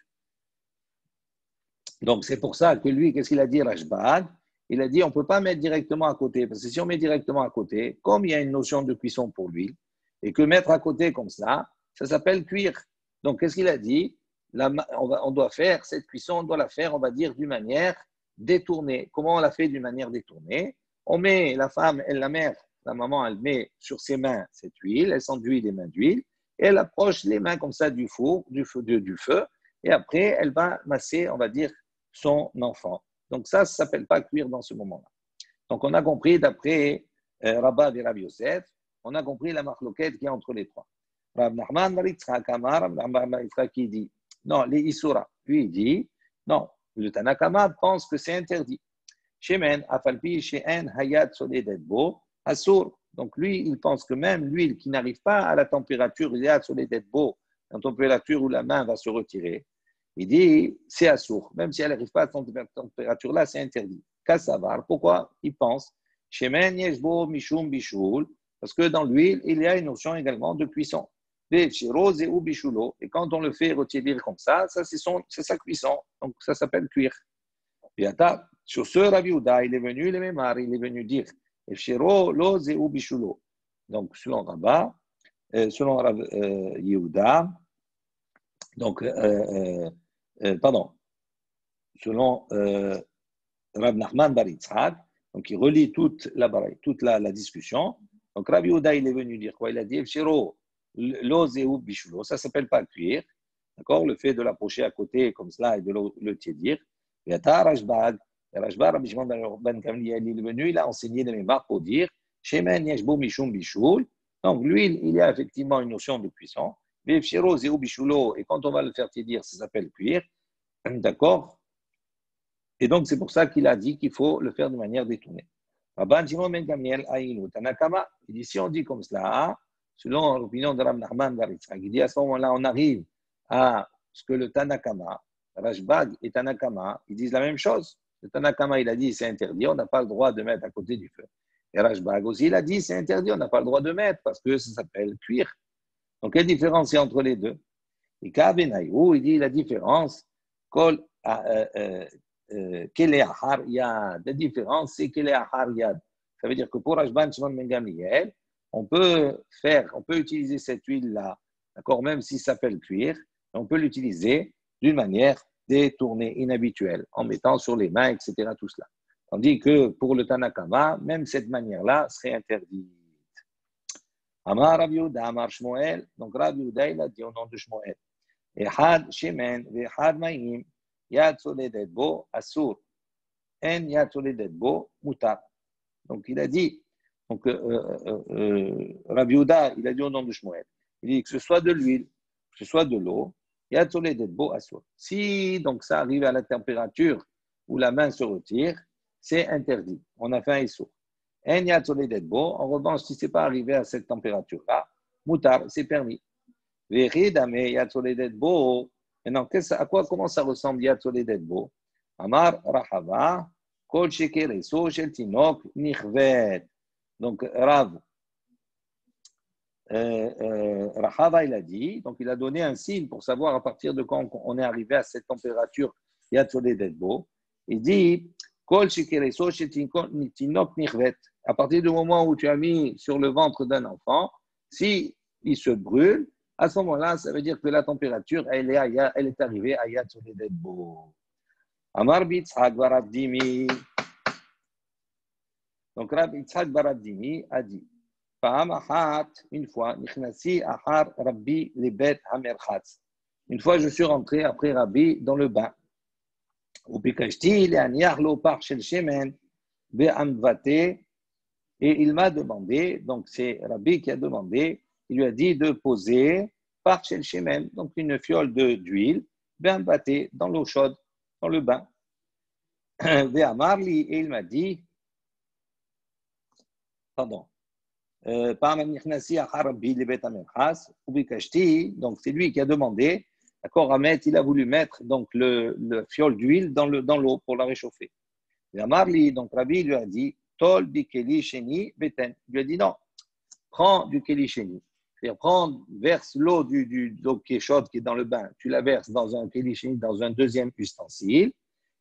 Donc c'est pour ça que lui, qu'est-ce qu'il a dit, Rashbag? Il a dit, on ne peut pas mettre directement à côté, parce que si on met directement à côté, comme il y a une notion de cuisson pour l'huile, et que mettre à côté comme ça s'appelle cuire. Donc qu'est-ce qu'il a dit? On doit faire cette cuisson, on doit la faire, on va dire, d'une manière détournée. Comment on la fait d'une manière détournée? On met, la femme, la mère, la maman, elle met sur ses mains cette huile, elle s'enduit les mains d'huile, et elle approche les mains comme ça du feu, et après, elle va masser, on va dire, son enfant. Donc ça ne s'appelle pas cuire dans ce moment-là. Donc on a compris, d'après Rabbah et Rabbi Yosef, on a compris la marloquette qui est entre les trois. Rav Nachman bar Yitzchak Amar, Rav Nachman bar Yitzchak qui dit, non, les Isura, lui il dit, non, le Tanakama pense que c'est interdit. Shemen, afalpi, she'en, hayat, soledet bo, asur. Donc lui, il pense que même l'huile qui n'arrive pas à la température, hayat, soledet bo, la température où la main va se retirer, il dit, c'est assour. Même si elle n'arrive pas à cette température-là, c'est interdit. Kassavar, pourquoi il pense Shemen yeshbo mishum bishul, parce que dans l'huile, il y a une notion également de cuisson. Et quand on le fait retirer comme ça, c'est sa cuisson. Donc ça s'appelle cuire. Et sur ce Rav Yehuda, il est venu, il est venu dire donc selon Rabbah, selon Rav Yehuda, donc pardon, selon Rav Nachman bar Yitzchak, donc il relie toute la discussion. Donc Rav Yehuda, il est venu dire quoi? Il a dit ça ne s'appelle pas cuire, d'accord? Le fait de l'approcher à côté comme cela et de le tiédir. Et Rashbag, Rabbi Shimon ben Gamliel, il est venu, il a enseigné les mémars pour dire Shemen yeshbo mishum bishul. Donc l'huile, il y a effectivement une notion de cuisson. Et quand on va le faire tiédir, ça s'appelle cuire. D'accord? Et donc, c'est pour ça qu'il a dit qu'il faut le faire de manière détournée. Rabban Shimon ben Gamliel Aïnou Tanakama, il dit si on dit comme cela, selon l'opinion de Rav Nachman bar Yitzchak, il dit à ce moment-là, on arrive à ce que le Tanakama, Rashbag et Tanakama, ils disent la même chose. Le Tanakama, il a dit c'est interdit, on n'a pas le droit de mettre à côté du feu. Et Rashbag aussi, il a dit c'est interdit, on n'a pas le droit de mettre parce que ça s'appelle cuire. Donc, quelle différence il y a entre les deux? Et Kabenaïou, il dit la différence, la différence, c'est qu'il est ahar yad. Ça veut dire que pour Rashban Shimon ben Gamliel, on peut utiliser cette huile-là, d'accord, même si ça s'appelle cuire, on peut l'utiliser d'une manière détournée, inhabituelle, en mettant sur les mains, etc., tout cela. Tandis que pour le Tanakama, même cette manière-là serait interdite. Amar Rav Yehuda, Amar Shmuel, donc Rav Yehuda, il a dit au nom de Shmuel, Ehad Shemen, Ehad Maïm, Yad Soledet Bo, Asur, En Yad Soledet Bo, Mutar. Donc il a dit, donc Rav Yehuda, il a dit au nom de Shmuel, il dit que ce soit de l'huile, que ce soit de l'eau, Yad Soledet Bo, Asur. Si donc ça arrive à la température où la main se retire, c'est interdit. On a fait un issour. En Yad Soledet Bo, en revanche, si ce n'est pas arrivé à cette température-là, Mutar, c'est permis. Maintenant, comment ça ressemble Yad Soledet Bo? Amar Rahava, Kol Shekereso Shel Tinok Nichvet. Donc, Rahava, il a dit, donc il a donné un signe pour savoir à partir de quand on est arrivé à cette température Yad Soledet Bo. Il dit, Kol Shekereso Shel Tinok Nichvet. À partir du moment où tu as mis sur le ventre d'un enfant, si il se brûle, à ce moment-là, ça veut dire que la température, elle est arrivée à Yad Soledet Bo. Amar Bitzhak Varavdimi. Donc, Rabbi Yitzhak Baradini a dit, une fois, Nichnasi Ahar Rabbi Lebet Hamerchatz. Une fois, je suis rentré après Rabbi dans le bain. Ubikashti le'aniach lo par shel shemen be'amvate. Et il m'a demandé, donc c'est Rabbi qui a demandé, il lui a dit de poser par shel shemen, donc une fiole d'huile, be'amvate, dans l'eau chaude, dans le bain. Ve'amarli, et il m'a dit, pardon, donc c'est lui qui a demandé, d'accord, Ahmed, il a voulu mettre donc le fiole d'huile dans l'eau pour la réchauffer. Et Amarli, donc Rabbi lui a dit, Tol bikeli sheni beten. Il lui a dit non, prends du keli sheni. C'est-à-dire, verse l'eau l'eau qui est chaude, qui est dans le bain, tu la verses dans un keli sheni, dans un deuxième ustensile,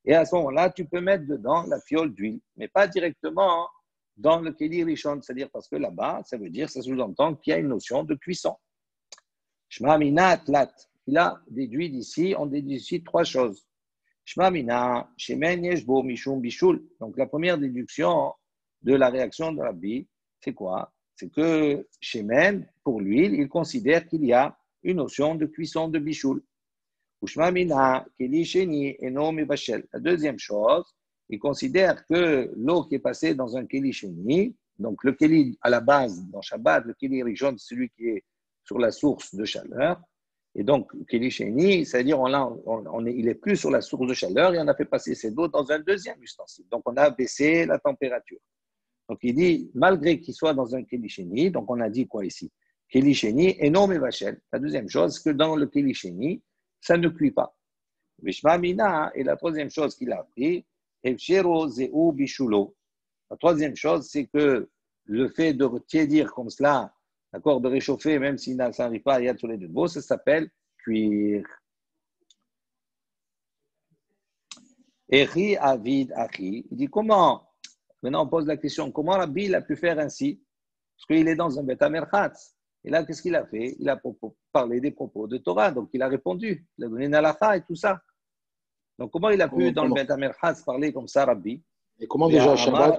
et à ce moment-là, tu peux mettre dedans la fiole d'huile, mais pas directement dans le keli rishon, c'est-à-dire parce que là-bas, ça veut dire, ça sous-entend qu'il y a une notion de cuisson. Shma mina tlat. Il a déduit d'ici, on déduit ici trois choses. Shma mina shemen yeshbo mishum bishul. Donc la première déduction de la réaction de Rabbi, c'est quoi? C'est que shemen, pour l'huile, il considère qu'il y a une notion de cuisson de bishul. Ushma mina keli sheni eno mibashel. La deuxième chose, il considère que l'eau qui est passée dans un keli sheni, donc le keli à la base dans Shabbat, le keli rishon, celui qui est sur la source de chaleur, et donc keli sheni, c'est-à-dire il est plus sur la source de chaleur et on a fait passer cette eau dans un deuxième ustensile. Donc on a baissé la température. Donc il dit, malgré qu'il soit dans un keli sheni, donc on a dit quoi ici? Keli sheni et non mevachel. La deuxième chose, c'est que dans le keli sheni, ça ne cuit pas. Vishma mina, et la troisième chose qu'il a appris, Evshero zeu bishulo. La troisième chose, c'est que le fait de tiédir comme cela, d'accord, de réchauffer, même s'il ça n'arrive pas à y être sur les deux mots, ça s'appelle cuire. Eri avid achi. Il dit comment? Maintenant, on pose la question, comment Rabbi il a pu faire ainsi? Parce qu'il est dans un Beth Hamerchatz. Et là, qu'est-ce qu'il a fait? Il a parlé des propos de Torah, donc il a répondu. Il a donné une halakha et tout ça. Donc, comment il a pu, dans le Beth Hamerchatz, parler comme ça, Rabbi? Et comment déjà un Shabbat,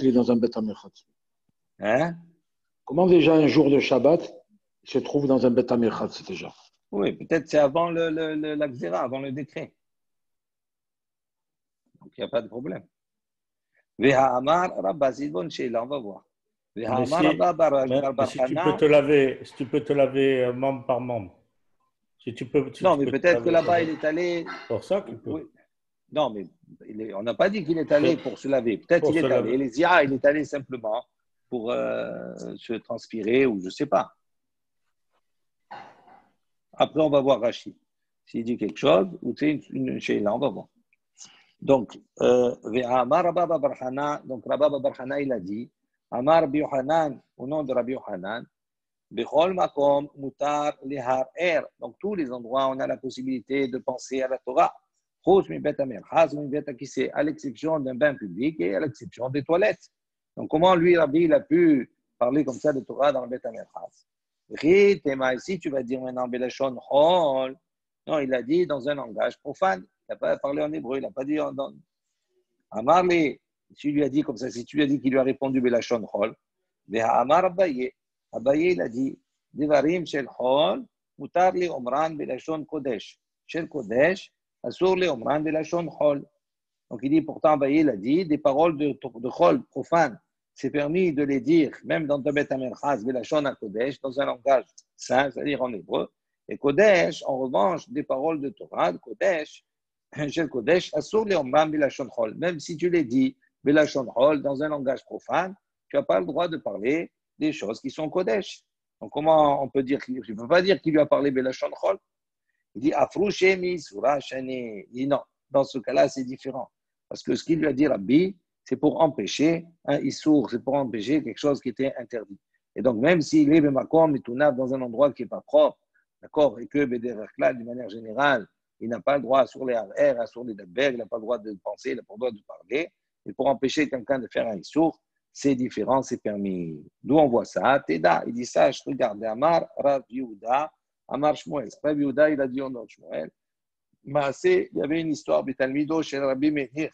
il est dans un Beth Hamerchatz? Hein? Comment déjà un jour de Shabbat, il se trouve dans un Beth Hamerchatz déjà? Oui, peut-être c'est avant la Xéra, avant le décret. Donc, il n'y a pas de problème. Ve'ha'amar Rabba Zidbon Sheila, on va voir. Mais si tu peux te laver membre par membre. Non, mais peut-être que là-bas, il est allé. Pour ça qu'il peut. Oui. Non, mais on n'a pas dit qu'il est allé pour se laver. Peut-être qu'il est allé. Les Zia, il est allé simplement pour se transpirer ou je ne sais pas. Après, on va voir Rachid. S'il dit quelque chose, ou c'est une Sheila, on va voir. Donc, Amar Rabba Barhana, donc Rabba Barhana, il a dit, Amar Rabbi Yohanan, au nom de Rabbi Yohanan, Bechol Makom Mutar Lehar Er. Donc, tous les endroits, on a la possibilité de penser à la Torah. À l'exception d'un bain public et à l'exception des toilettes. Donc, comment lui, Rabbi, il a pu parler comme ça de Torah dans le Beth Hamerchatz? Ici, tu vas dire maintenant, Belashon Hol. Non, il a dit dans un langage profane. Il n'a pas parlé en hébreu, il n'a pas dit en. Amarli, si tu lui as dit comme ça, si tu lui as dit qu'il lui a répondu Belashon Hol, Amar Abaye. Abaye, il a dit Devarim Shel Hol, Mutar li Omran Belashon Kodesh. Shel Kodesh, Asur li Omran Belashon Hol. Donc il dit, pourtant, Abaye, il a dit des paroles de Hol profane. C'est permis de les dire, même dans le Beth Hamerchatz, Belashon Kodesh, dans un langage saint, c'est-à-dire en hébreu. Et Kodesh, en revanche, des paroles de Torah, Kodesh, Shel Kodesh, Asur li Omran Belashon Hol. Même si tu les dis Belashon Hol dans un langage profane, tu n'as pas le droit de parler des choses qui sont Kodesh. Donc, comment on peut dire, je ne peux pas dire qu'il lui a parlé Belashon Hol. Il dit, Afrouchemi, Surah, Shani. Il dit non, dans ce cas-là, c'est différent. Parce que ce qu'il lui a dit, Rabbi, c'est pour empêcher un issour, c'est pour empêcher quelque chose qui était interdit. Et donc, même s'il est Bemakom et Tunab dans un endroit qui n'est pas propre, d'accord, et que Bederachla, d'une manière générale, il n'a pas le droit sur les RR, sur les Dabber, il n'a pas le droit de penser, il n'a pas le droit de parler. Et pour empêcher quelqu'un de faire un issour, c'est différent, c'est permis. D'où on voit ça? Teda, il dit ça, je regarde, Amar, Rav Yehuda, Amar Shmuel. Rav Yehuda, il a dit au nom de Shmuel. Il y avait une histoire, Betalmido, chez Rabbi Meir,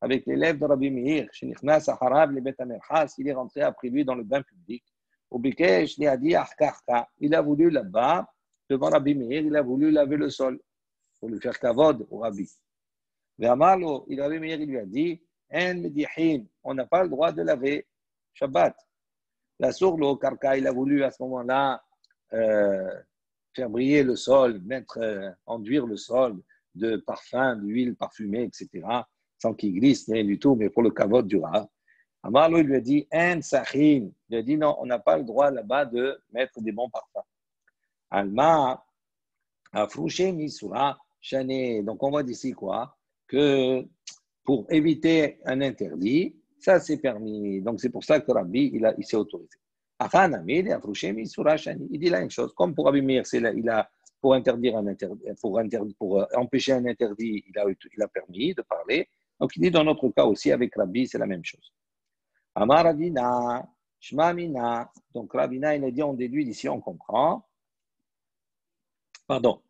avec l'élève de Rabbi Meir, Shenichnas Aharav le Bet Amerchas, il est rentré après lui dans le bain public. Au Bikesh, il a voulu là-bas, devant Rabbi Meir, il a voulu laver le sol pour lui faire kavod au Rabbi. Ve'amarlo, Rabbi Meir, il lui a dit, En medihin, on n'a pas le droit de laver Shabbat. La sourlo, Karka, il a voulu à ce moment-là faire briller le sol, enduire le sol de parfum, d'huile parfumée, etc., sans qu'il glisse, rien du tout, mais pour le kavod du Rav. Amarlo, il lui a dit, En sachin. Il a dit, non, on n'a pas le droit là-bas de mettre des bons parfums. Alma, afrouché misura, chané. Donc, on voit d'ici quoi? Que pour éviter un interdit, ça c'est permis. Donc, c'est pour ça que Rabbi, il s'est autorisé. Il dit la même chose. Comme pour Rabbi Meir, pour interdire un interdit, pour empêcher un interdit, il a permis de parler. Donc, il dit dans notre cas aussi, avec Rabbi, c'est la même chose. Amar Ravina, Shma Mina. Donc, Ravina, il a dit, on déduit d'ici, on comprend. Pardon.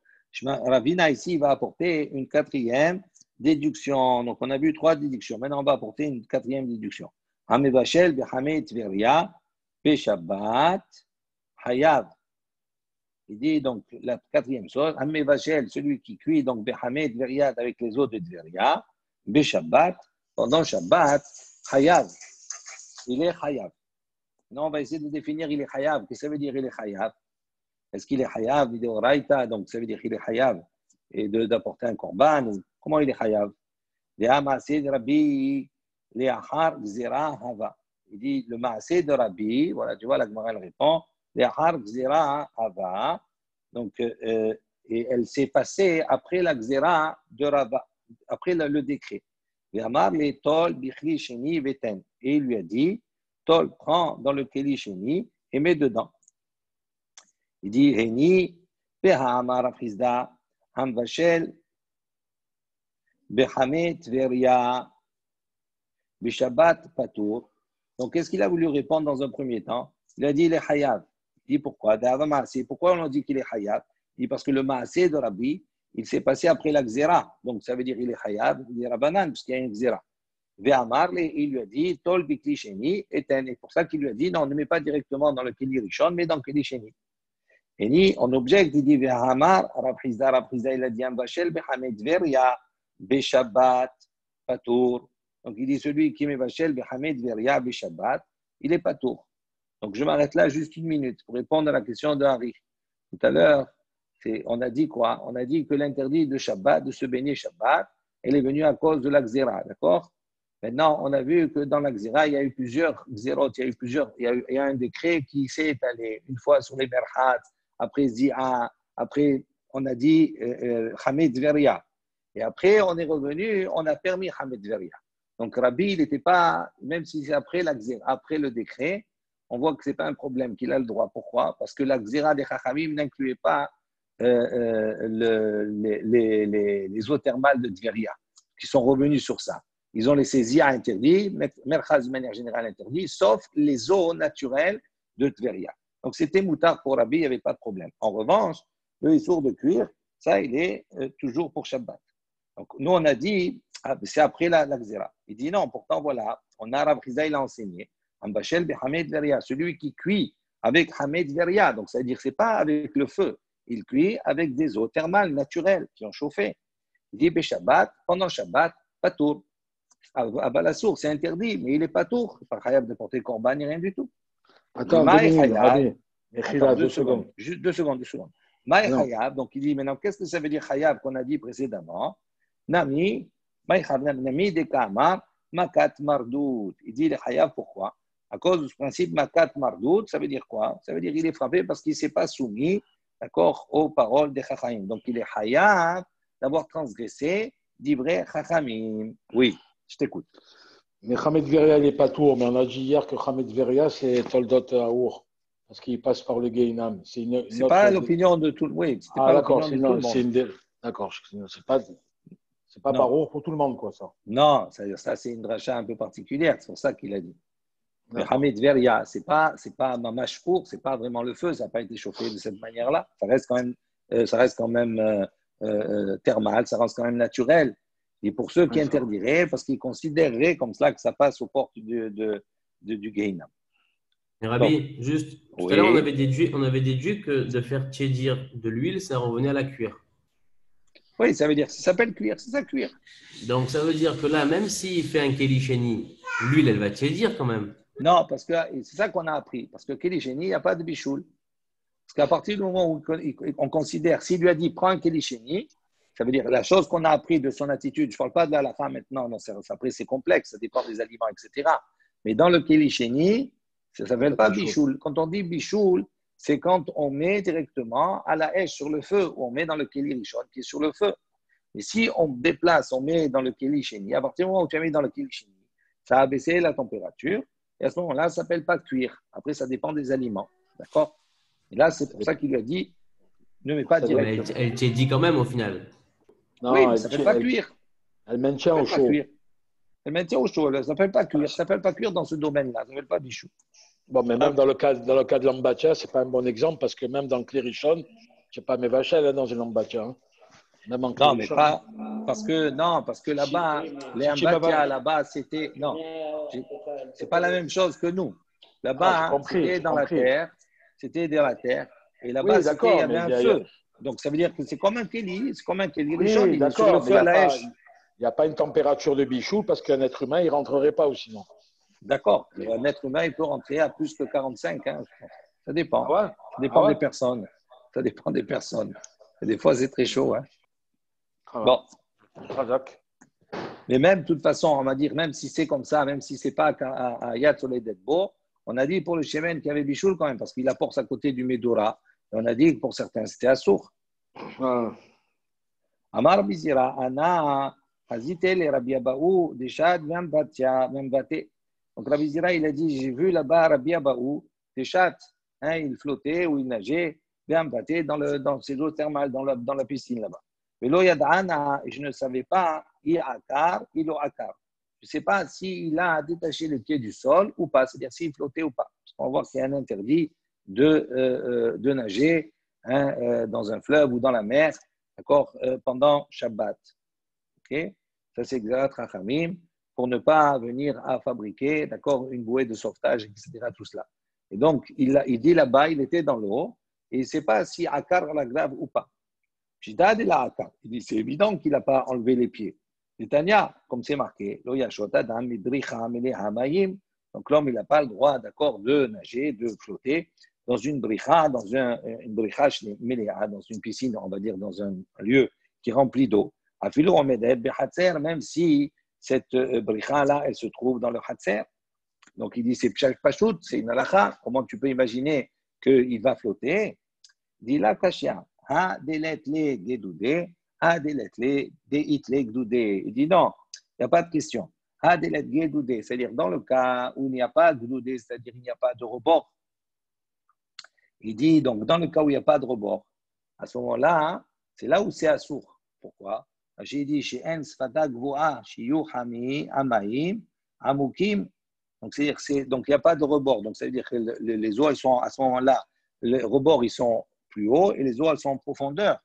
Ravina, ici, il va apporter une quatrième déduction. Donc, on a vu 3 déductions. Maintenant, on va apporter une 4e déduction. Hamevachel behameh tveria beshabbat hayav. Il dit donc la 4e chose. Hamevachel, celui qui cuit donc behameh tveria avec les eaux de Tveria, beshabbat, pendant Shabbat, hayav. Il est hayav. Maintenant, on va essayer de définir il est hayav. Qu'est-ce que ça veut dire il est hayav? Est-ce qu'il est hayav? Il est oraita, donc ça veut dire qu'il est hayav et d'apporter un korban. Comment il est hayav? Il dit le maaseh de Rabbi, voilà, tu vois, la Gemara elle répond, donc, et elle s'est passée après la Gzera de Rava, après le décret. Et il lui a dit, Tol, prends dans le keli sheni et mets dedans. Il dit, Heni, Peha Amar Afrizda, Hamvashel, Behamet Veria, Bishabbat Patour. Donc, qu'est-ce qu'il a voulu répondre dans un premier temps? Il a dit, il est Hayav. Il dit, pourquoi? Pourquoi on a dit qu'il est Hayav? Il dit, parce que le Maaseh de Rabbi, il s'est passé après la Gzera. Donc, ça veut dire qu'il est Hayav, il est Rabbanan, parce qu'il y a une Gzera. Ve'amarle, il lui a dit, Tol Bikli Sheni, Eten. Et pour ça qu'il lui a dit, non, ne mets pas directement dans le Keli Rishon, mais dans le Keli Sheni. Et ni, on objecte, il dit, Ve'amar, Rabhizda, il a dit, Ambachel, Behamed Veria, Beshabbat, Patour. Donc, il dit, celui qui met Vachel, Behamed Veria, Beshabbat, il est Patour. Donc, je m'arrête là juste 1 minute pour répondre à la question de Harry. Tout à l'heure, on a dit quoi? On a dit que l'interdit de Shabbat, de se baigner Shabbat, elle est venue à cause de la Xéra, d'accord? Maintenant, on a vu que dans la Xéra, il y a eu plusieurs Xérot, il y a un décret qui s'est étalé une fois sur les Berhat, après Zia, après on a dit Hamed Veria. Et après, on est revenu, on a permis Hamed Veria. Donc, Rabbi, il n'était pas, même si c'est après la Xéra, après le décret, on voit que ce n'est pas un problème, qu'il a le droit. Pourquoi? Parce que la Xéra des Chachamim n'incluait pas les eaux thermales de Tveria, qui sont revenus sur ça. Ils ont laissé Zia interdit, Merchaz de manière générale interdit, sauf les eaux naturelles de Tveria. Donc, c'était moutard pour Rabbi, il n'y avait pas de problème. En revanche, le issour de cuir, ça, il est toujours pour Shabbat. Donc, nous, on a dit, c'est après la Xéra. Il dit non, pourtant, voilà, on a Rav Chizda, il a enseigné, Ambachel Behamed Veria, celui qui cuit avec Hamed Veria, donc ça veut dire que ce n'est pas avec le feu, il cuit avec des eaux thermales naturelles qui ont chauffé. Il dit Beshabbat, pendant Shabbat, Patour. À Balassour, c'est interdit, mais il n'est pas tour. Il n'est pas capable de porter corban ni rien du tout. Attends, 2 secondes. Juste 2 secondes. Maï Khayab, donc il dit maintenant, qu'est-ce que ça veut dire Khayab qu'on a dit précédemment? Nami de Kamar, Makat Mardout. Il dit le Khayab, pourquoi? À cause du principe Makat Mardout, ça veut dire quoi? Ça veut dire qu'il est frappé parce qu'il ne s'est pas soumis, d'accord, aux paroles des Chachamim. Donc il est Khayab d'avoir transgressé d'Ivrei Chachamim. Oui, je t'écoute. Mais Hamed Veria, il n'est pas tour, mais on a dit hier que Hamed Veria, c'est Toldot Aour, parce qu'il passe par le Gainam. C'est pas l'opinion de tout le monde. Oui, d'accord, d'accord, c'est pas Barour pour tout le monde, quoi, ça. Non, ça c'est une dracha un peu particulière, c'est pour ça qu'il a dit. Mais Hamed Veria, c'est pas Mamash Pour, c'est pas vraiment le feu, ça n'a pas été chauffé de cette manière-là. Ça reste quand même thermal, ça reste quand même naturel. Et pour ceux qui interdiraient, parce qu'ils considéreraient comme cela que ça passe aux portes du Gehinam. Rabbi, juste, tout à l'heure, on avait déduit que de faire tiédir de l'huile, ça revenait à la cuire. Oui, ça veut dire, ça s'appelle cuire, c'est ça cuire. Donc, ça veut dire que là, même s'il fait un kéli-chéni, l'huile, elle va tiédir quand même. Non, parce que c'est ça qu'on a appris. Parce que kéli-chéni, il n'y a pas de bichoul. Parce qu'à partir du moment où on considère, s'il lui a dit prends un kéli-chéni, ça veut dire la chose qu'on a appris de son attitude. Je ne parle pas de la halakha maintenant, non, après c'est complexe, ça dépend des aliments, etc. Mais dans le kéli-chéni, ça ne s'appelle pas bichoul. Quand on dit bichoul, c'est quand on met directement à la hache sur le feu, ou on met dans le kéli rishon qui est sur le feu. Et si on déplace, on met dans le kéli chéni, à partir du moment où tu as mis dans le kéli chéni, ça a baissé la température, et à ce moment-là, ça ne s'appelle pas cuire. Après, ça dépend des aliments. D'accord? Et là, c'est pour ça qu'il lui a dit, ne mets pas directement. Elle t'est dit quand même au final. Non, oui, mais ça ne s'appelle pas cuire. Elle maintient au chaud. Elle maintient au chaud. Ça ne s'appelle pas cuire. Ça ne s'appelle pas cuire dans ce domaine-là. Ça ne s'appelle pas bichou. Bon, mais même dans le cas de l'ambacha, ce n'est pas un bon exemple parce que même dans le klérichon, je n'ai pas mes vachelles dans une ambacha. Hein. Même en non, mais pas parce que là-bas, les ambacha, là-bas, c'était non, c'est pas la même chose que nous. Là-bas, c'était dans la terre, et là-bas, il y avait un feu. Donc, ça veut dire que c'est comme un kéli, oui, d'accord, mais il n'y a pas une température de bichou parce qu'un être humain, il ne rentrerait pas ou sinon. D'accord, mais un être humain, il peut rentrer à plus que 45, hein, je pense. Ça dépend. Ah ouais? Ça dépend des personnes. Ça dépend des personnes. Et des fois, c'est très chaud. Hein. Ah ouais. Bon. Mais même, de toute façon, on va dire, même si c'est comme ça, même si ce n'est pas à Yad Soleil d'Edbo, on a dit pour le Shemen qu'il y avait Bichoul quand même, parce qu'il apporte à côté du Medora. Et on a dit que pour certains, c'était Assour. Amar Bizira, Ana, Hazitel, Rabbi Abaou, Deshad, Membaté. Donc Rabbi Zira, il a dit, j'ai vu là-bas Rabbi Abaou, Deshad, il flottait ou il nageait, Membaté, dans ses eaux thermales, dans la piscine là-bas. Mais lo yad'ana, je ne savais pas, il akar. Je ne sais pas s'il a détaché le pied du sol ou pas, c'est-à-dire s'il flottait ou pas. On va voir qu'il y a un interdit de nager dans un fleuve ou dans la mer, d'accord, pendant Shabbat. Ok, ça c'est Xarat Rachamim, pour ne pas venir à fabriquer, d'accord, une bouée de sauvetage, etc. Tout cela. Et donc il dit là-bas, il était dans l'eau et il ne sait pas si akar la grave ou pas. Il dit, c'est évident qu'il n'a pas enlevé les pieds. Netanya, comme c'est marqué, donc l'homme, il n'a pas le droit, d'accord, de nager, de flotter dans une bricha, dans une bricha, dans une piscine, on va dire, dans un lieu qui est rempli d'eau. Même si cette bricha-là, elle se trouve dans le hatser. Donc il dit, c'est pachout, c'est une halakha. Comment tu peux imaginer qu'il va flotter? Dit la kashia. Il dit non, il n'y a pas de question. C'est-à-dire dans le cas où il n'y a pas de gdoudé, c'est-à-dire il n'y a pas de rebord. Il dit donc dans le cas où il n'y a pas de rebord, à ce moment-là, c'est là où c'est assour. Pourquoi? J'ai dit chez En Sfata Gvoa, chez Yuhami, Amaim, Amukim. Donc il n'y a pas de rebord. Donc ça veut dire que les eaux, elles sont à ce moment-là, les rebords, ils sont plus haut et les eaux elles sont en profondeur.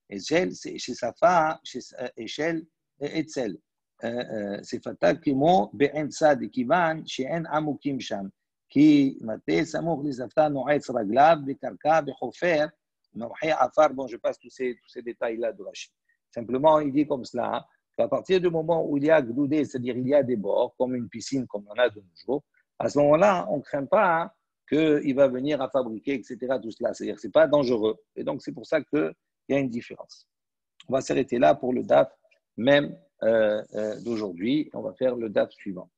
Échelle, c'est chez Safa, chez échelle et Etzel. C'est fatal qui mot be'ensad kivan chez en amukim sham qui maté samour les afta no'etz raglav bekarka bechofer no'he afar. Bon, je passe tous ces détails-là de Rashi. Simplement, il dit comme cela qu'à partir du moment où il y a gdoudé, c'est-à-dire il y a des bords, comme une piscine, comme on a de nos jours, à ce moment-là, on ne craint pas qu'il va venir à fabriquer, etc., tout cela. C'est-à-dire que ce n'est pas dangereux. Et donc, c'est pour ça qu'il y a une différence. On va s'arrêter là pour le DAF même d'aujourd'hui. On va faire le DAF suivant.